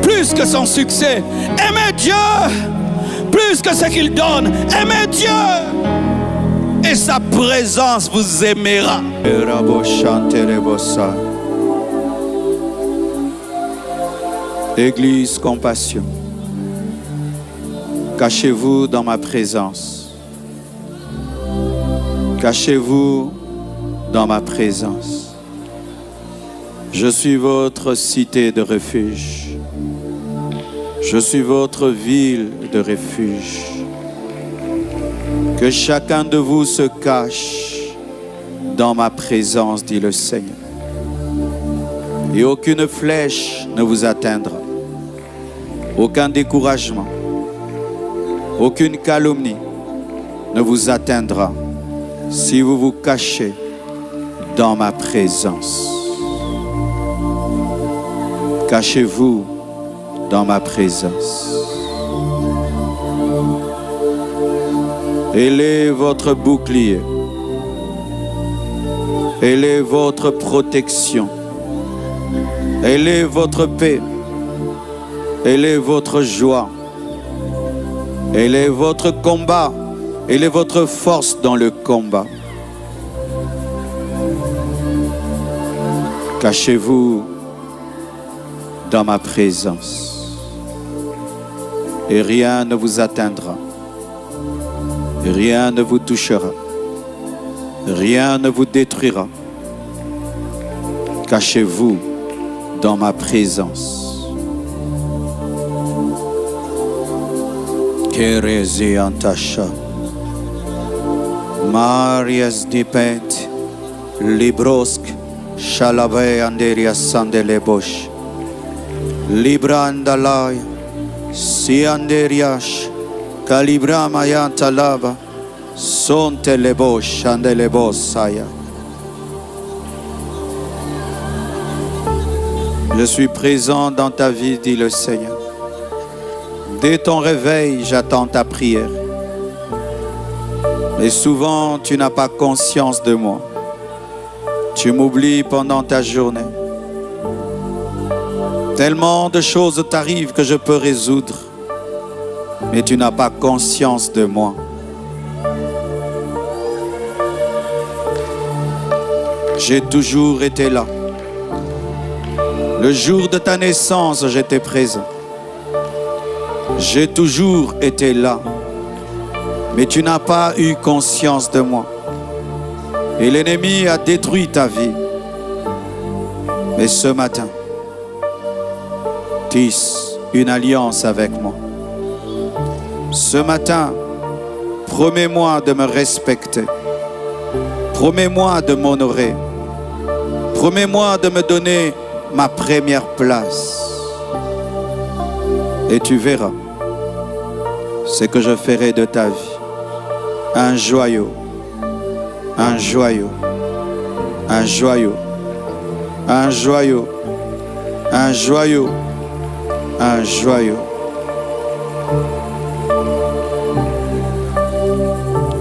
plus que son succès. Aimez Dieu plus que ce qu'il donne. Aimez Dieu et sa présence vous aimera. Église Compassion, cachez-vous dans ma présence. Cachez-vous dans ma présence. Je suis votre cité de refuge. Je suis votre ville de refuge. Que chacun de vous se cache dans ma présence, dit le Seigneur. Et aucune flèche ne vous atteindra. Aucun découragement, aucune calomnie ne vous atteindra. Si vous vous cachez dans ma présence. Cachez-vous dans ma présence. Elle est votre bouclier. Elle est votre protection. Elle est votre paix. Elle est votre joie. Elle est votre combat. Elle est votre force dans le combat. Cachez-vous dans ma présence. Et rien ne vous atteindra. Rien ne vous touchera. Rien ne vous détruira. Cachez-vous dans ma présence. Kerezi antasha. Marias dipet, librosk, shalave anderia sandelebosh, librandalai, sianderiash, calibramayanta sontelebosh, andelebosaya. Je suis présent dans ta vie, dit le Seigneur. Dès ton réveil, j'attends ta prière. Mais souvent, tu n'as pas conscience de moi. Tu m'oublies pendant ta journée. Tellement de choses t'arrivent que je peux résoudre. Mais tu n'as pas conscience de moi. J'ai toujours été là. Le jour de ta naissance, j'étais présent. J'ai toujours été là. Mais tu n'as pas eu conscience de moi. Et l'ennemi a détruit ta vie. Mais ce matin, tisse une alliance avec moi. Ce matin, promets-moi de me respecter. Promets-moi de m'honorer. Promets-moi de me donner ma première place. Et tu verras ce que je ferai de ta vie. Un joyau, un joyau, un joyau, un joyau, un joyau, un joyau.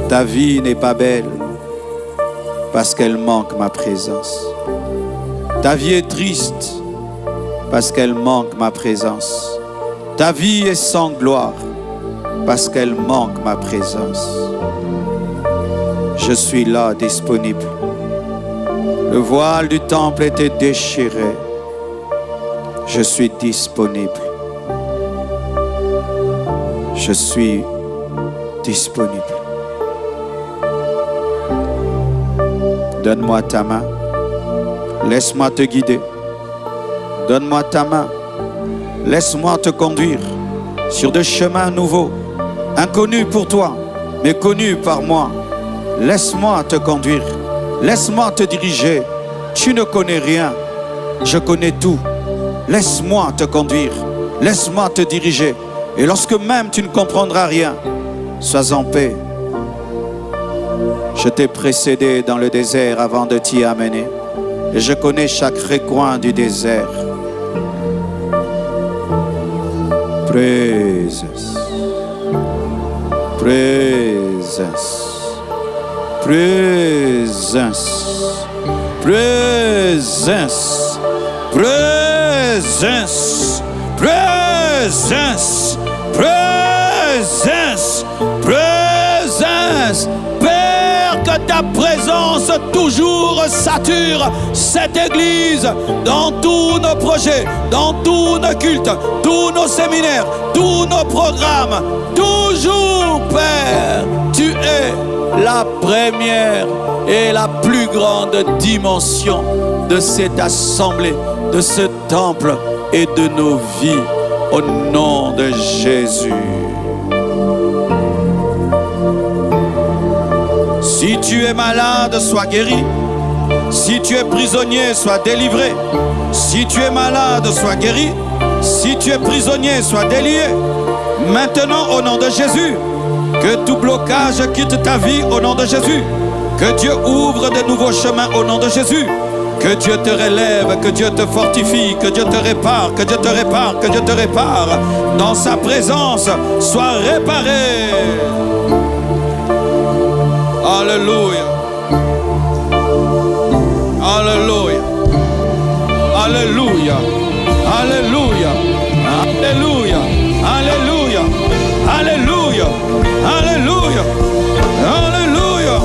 Ta vie n'est pas belle parce qu'elle manque ma présence. Ta vie est triste parce qu'elle manque ma présence. Ta vie est sans gloire parce qu'elle manque ma présence. Je suis là, disponible. Le voile du temple était déchiré. Je suis disponible. Je suis disponible. Donne-moi ta main. Laisse-moi te guider. Donne-moi ta main. Laisse-moi te conduire sur des chemins nouveaux, inconnus pour toi, mais connus par moi. Laisse-moi te conduire. Laisse-moi te diriger. Tu ne connais rien. Je connais tout. Laisse-moi te conduire. Laisse-moi te diriger. Et lorsque même tu ne comprendras rien, sois en paix. Je t'ai précédé dans le désert avant de t'y amener. Et je connais chaque recoin du désert. Présence. Présence. Présence. Présence. Présence. Présence. Présence. Présence. Père, que ta présence toujours sature cette église dans tous nos projets, dans tous nos cultes, tous nos séminaires, tous nos programmes. Toujours, Père, tu es la première et la plus grande dimension de cette assemblée, de ce temple et de nos vies. Au nom de Jésus. Si tu es malade, sois guéri. Si tu es prisonnier, sois délivré. Si tu es malade, sois guéri. Si tu es prisonnier, sois délié. Maintenant, au nom de Jésus, que tout blocage quitte ta vie au nom de Jésus. Que Dieu ouvre de nouveaux chemins au nom de Jésus. Que Dieu te relève, que Dieu te fortifie, que Dieu te répare, que Dieu te répare, que Dieu te répare. Dans sa présence, sois réparé. Alléluia. Alléluia. Alléluia. Alléluia. Alléluia. Alléluia. Alléluia. Alléluia. Alléluia.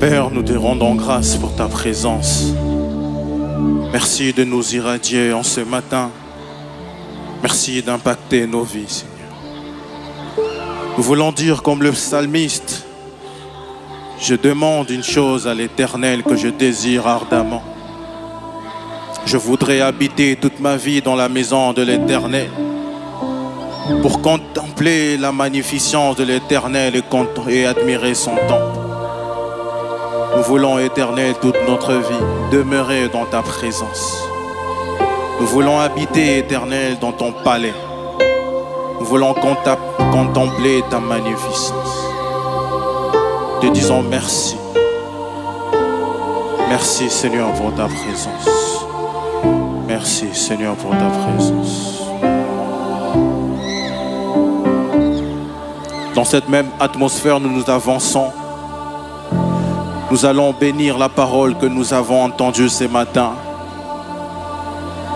Père, nous te rendons grâce pour ta présence. Merci de nous irradier en ce matin. Merci d'impacter nos vies, Seigneur. Nous voulons dire comme le psalmiste, je demande une chose à l'Éternel que je désire ardemment. Je voudrais habiter toute ma vie dans la maison de l'Éternel pour contempler la magnificence de l'Éternel et admirer son temple. Nous voulons, Éternel, toute notre vie, demeurer dans ta présence. Nous voulons habiter, Éternel, dans ton palais. Nous voulons contempler ta magnificence. Te disons merci. Merci Seigneur pour ta présence. Merci Seigneur pour ta présence. Dans cette même atmosphère, nous avançons. Nous allons bénir la parole que nous avons entendue ce matin.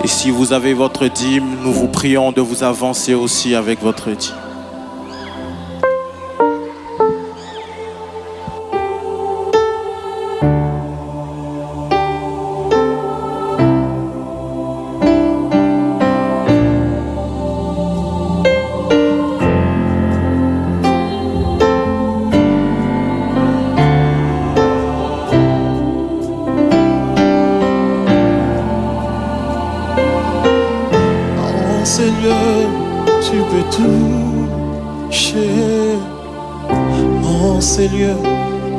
Et si vous avez votre dîme, nous vous prions de vous avancer aussi avec votre dîme. Seigneur, tu peux toucher. Mon Seigneur,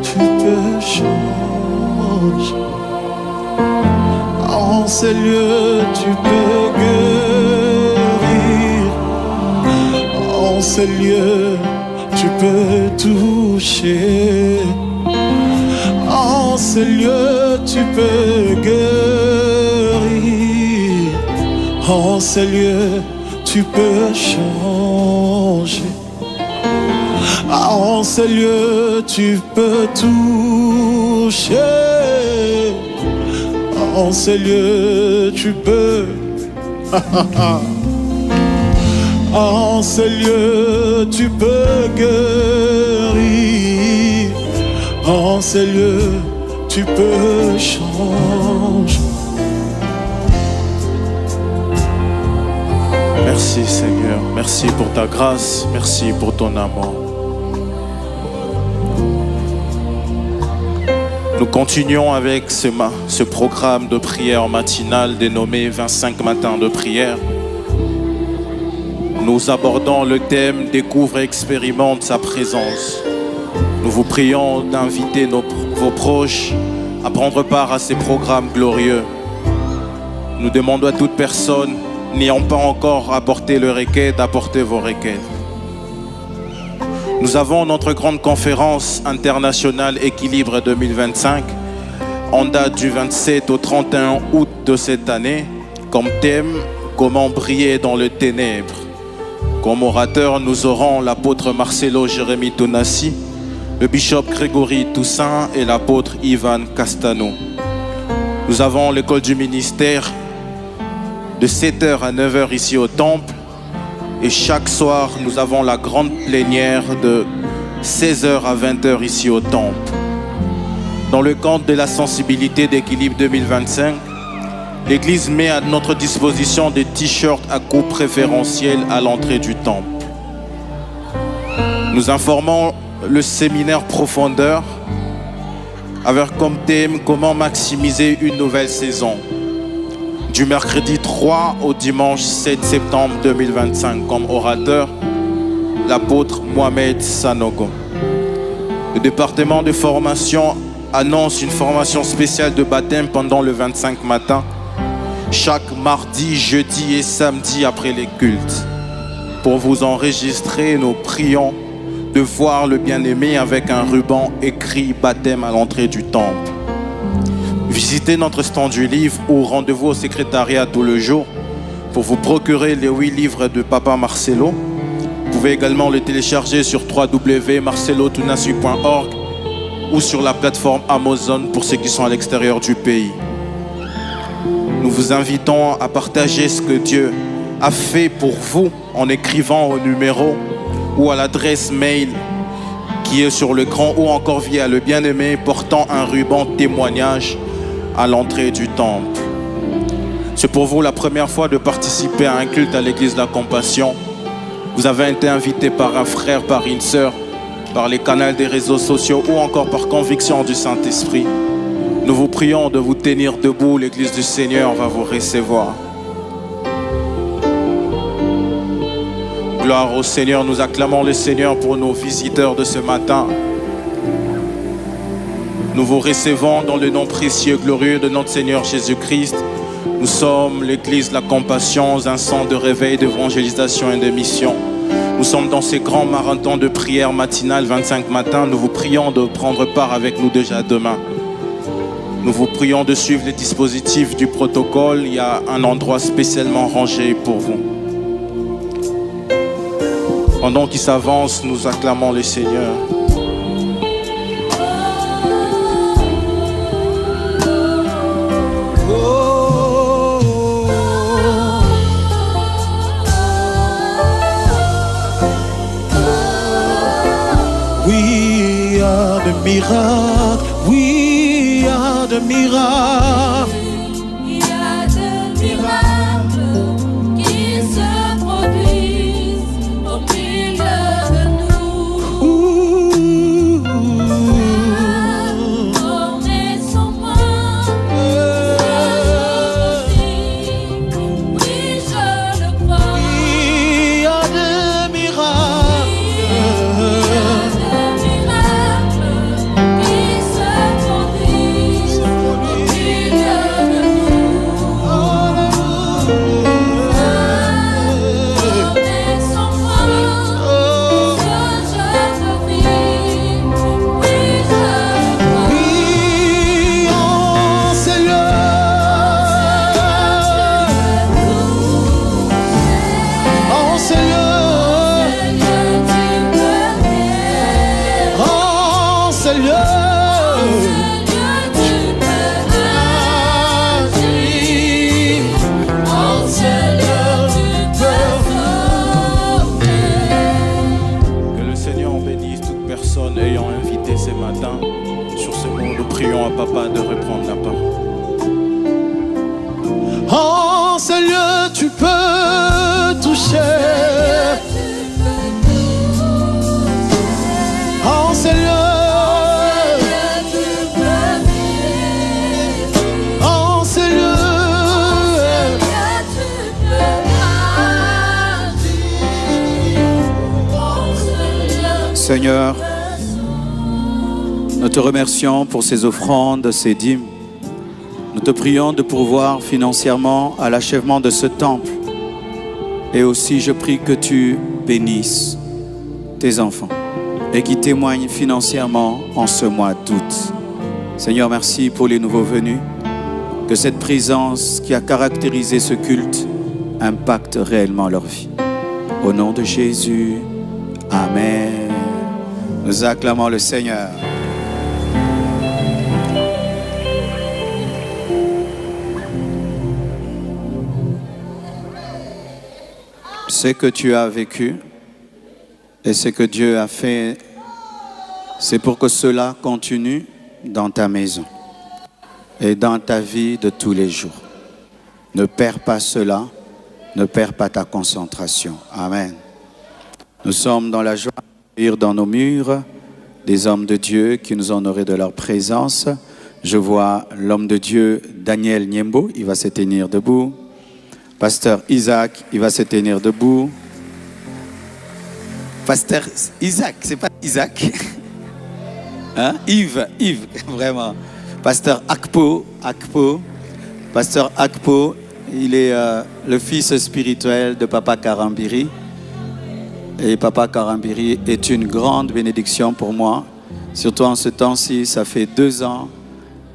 tu peux changer. Mon Seigneur, tu peux guérir. Mon Seigneur, tu peux toucher. Mon Seigneur, tu peux guérir. Oh Seigneur, tu peux changer. Oh Seigneur, tu peux toucher. Oh Seigneur, tu peux. Oh Seigneur, tu peux guérir. Oh Seigneur, tu peux changer. Merci Seigneur, merci pour ta grâce, merci pour ton amour. Nous continuons avec ce programme de prière matinale dénommé 25 matins de prière. Nous abordons le thème « Découvre et expérimente sa présence ». Nous vous prions d'inviter vos proches à prendre part à ces programmes glorieux. Nous demandons à toute personne n'ayant pas encore apporté le requête, d'apporter vos requêtes. Nous avons notre grande conférence internationale Équilibre 2025 en date du 27 au 31 août de cette année, comme thème « Comment briller dans le ténèbre ». Comme orateur, nous aurons l'apôtre Marcelo Jérémy Tonassi, le bishop Grégory Toussaint et l'apôtre Ivan Castano. Nous avons l'école du ministère de 7h à 9h ici au temple. Et chaque soir, nous avons la grande plénière de 16h à 20h ici au temple. Dans le cadre de la sensibilité d'équilibre 2025, l'Église met à notre disposition des t-shirts à coût préférentiel à l'entrée du temple. Nous informons le séminaire Profondeur avec comme thème « Comment maximiser une nouvelle saison ». Du mercredi 3 au dimanche 7 septembre 2025, comme orateur, l'apôtre Mohamed Sanogo. Le département de formation annonce une formation spéciale de baptême pendant le 25 matin, chaque mardi, jeudi et samedi après les cultes. Pour vous enregistrer, nous prions de voir le bien-aimé avec un ruban écrit baptême à l'entrée du temple. Visitez notre stand du livre ou rendez-vous au secrétariat tout le jour pour vous procurer les 8 livres de Papa Marcelo. Vous pouvez également les télécharger sur www.marcelotunassi.org ou sur la plateforme Amazon pour ceux qui sont à l'extérieur du pays. Nous vous invitons à partager ce que Dieu a fait pour vous en écrivant au numéro ou à l'adresse mail qui est sur l'écran ou encore via le bien-aimé portant un ruban témoignage à l'entrée du temple. C'est pour vous la première fois de participer à un culte à l'église de la Compassion. Vous avez été invité par un frère, par une sœur, par les canaux des réseaux sociaux ou encore par conviction du Saint-Esprit. Nous vous prions de vous tenir debout, l'église du Seigneur va vous recevoir. Gloire au Seigneur, nous acclamons le Seigneur pour nos visiteurs de ce matin. Nous vous recevons dans le nom précieux, glorieux de notre Seigneur Jésus-Christ. Nous sommes l'Église de la Compassion, un centre de réveil, d'évangélisation et de mission. Nous sommes dans ces grands marathons de prière matinale, 25 matins. Nous vous prions de prendre part avec nous déjà demain. Nous vous prions de suivre les dispositifs du protocole. Il y a un endroit spécialement rangé pour vous. Pendant qu'ils s'avancent, nous acclamons le Seigneur. We are the miracle. We are the miracle. Il y a des miracles qui se produisent au milieu de nous. On est sans moi, oui, je le crois. We are the miracle. Papa de reprendre la parole. Oh Seigneur, tu peux toucher. Oh Seigneur, oh Seigneur, Seigneur, nous te remercions pour ces offrandes, ces dîmes. Nous te prions de pourvoir financièrement à l'achèvement de ce temple. Et aussi, je prie que tu bénisses tes enfants et qu'ils témoignent financièrement en ce mois d'août. Seigneur, merci pour les nouveaux venus. Que cette présence qui a caractérisé ce culte impacte réellement leur vie. Au nom de Jésus, Amen. Nous acclamons le Seigneur. Ce que tu as vécu et ce que Dieu a fait, c'est pour que cela continue dans ta maison et dans ta vie de tous les jours. Ne perds pas cela, ne perds pas ta concentration. Amen. Nous sommes dans la joie d'accueillir dans nos murs des hommes de Dieu qui nous honorent de leur présence. Je vois l'homme de Dieu Daniel Niembo, il va se tenir debout. Pasteur Isaac, il va se tenir debout. Pasteur Isaac, c'est pas Isaac. Hein? Yves, vraiment. Pasteur Akpo. Pasteur Akpo, il est le fils spirituel de Papa Karambiri. Et Papa Karambiri est une grande bénédiction pour moi. Surtout en ce temps-ci, ça fait 2 ans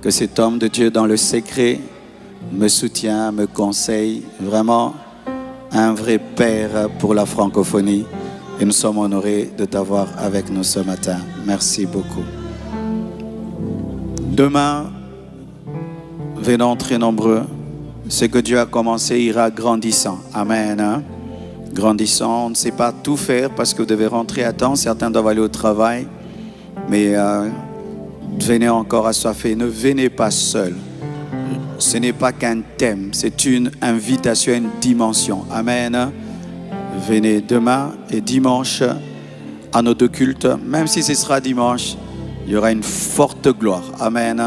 que cet homme de Dieu dans le secret me soutient, me conseille, vraiment un vrai père pour la francophonie. Et nous sommes honorés de t'avoir avec nous ce matin. Merci beaucoup. Demain, venons très nombreux. Ce que Dieu a commencé ira grandissant. Amen. Hein? Grandissant, on ne sait pas tout faire parce que vous devez rentrer à temps. Certains doivent aller au travail. Mais venez encore assoiffés. Ne venez pas seuls. Ce n'est pas qu'un thème, c'est une invitation, une dimension. Amen. Venez demain et dimanche à nos 2 cultes. Même si ce sera dimanche, il y aura une forte gloire. Amen.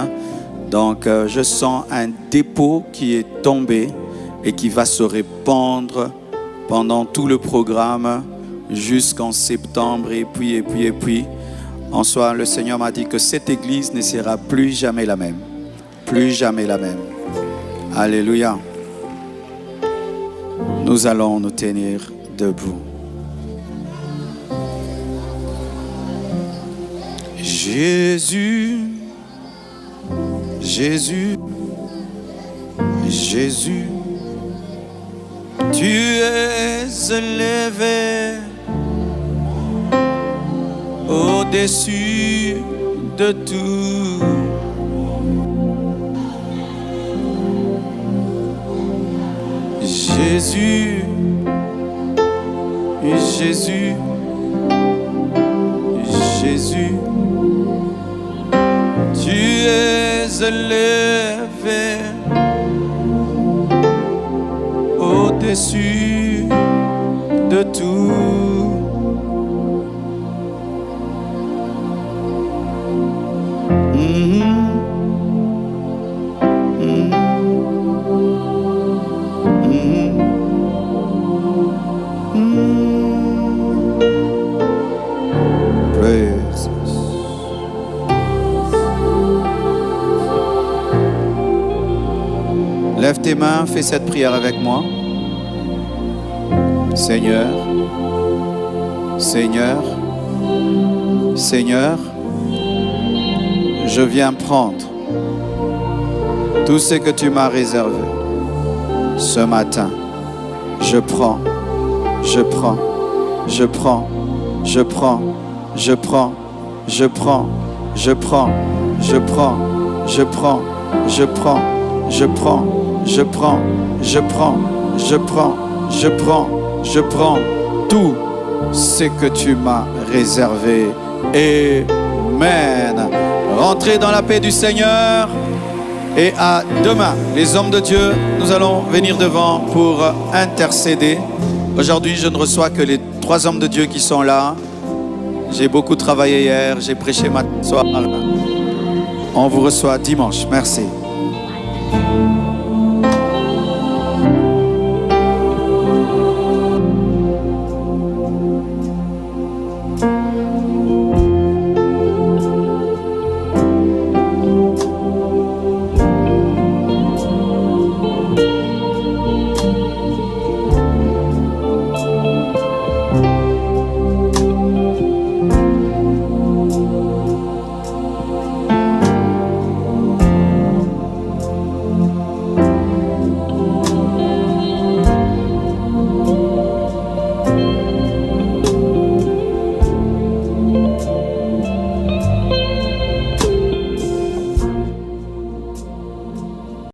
Donc, je sens un dépôt qui est tombé et qui va se répandre pendant tout le programme jusqu'en septembre. Et puis. En soi, le Seigneur m'a dit que cette église ne sera plus jamais la même. Plus jamais la même. Alléluia. Nous allons nous tenir debout. Jésus, Jésus, Jésus, tu es élevé au-dessus de tout. Jésus, Jésus, Jésus, tu es élevé au-dessus de tout. Praise. Lève tes mains, fais cette prière avec moi. Seigneur, Seigneur, Seigneur, je viens prendre tout ce que tu m'as réservé ce matin. Je prends, je prends, je prends, je prends, je prends, je prends, je prends, je prends, je prends, je prends, je prends, je prends, je prends, je prends, je prends, je prends tout ce que tu m'as réservé. Amen. Rentrez dans la paix du Seigneur. Et à demain, les hommes de Dieu, nous allons venir devant pour intercéder. Aujourd'hui, je ne reçois que les 3 hommes de Dieu qui sont là. J'ai beaucoup travaillé hier, j'ai prêché matin soir. On vous reçoit dimanche. Merci.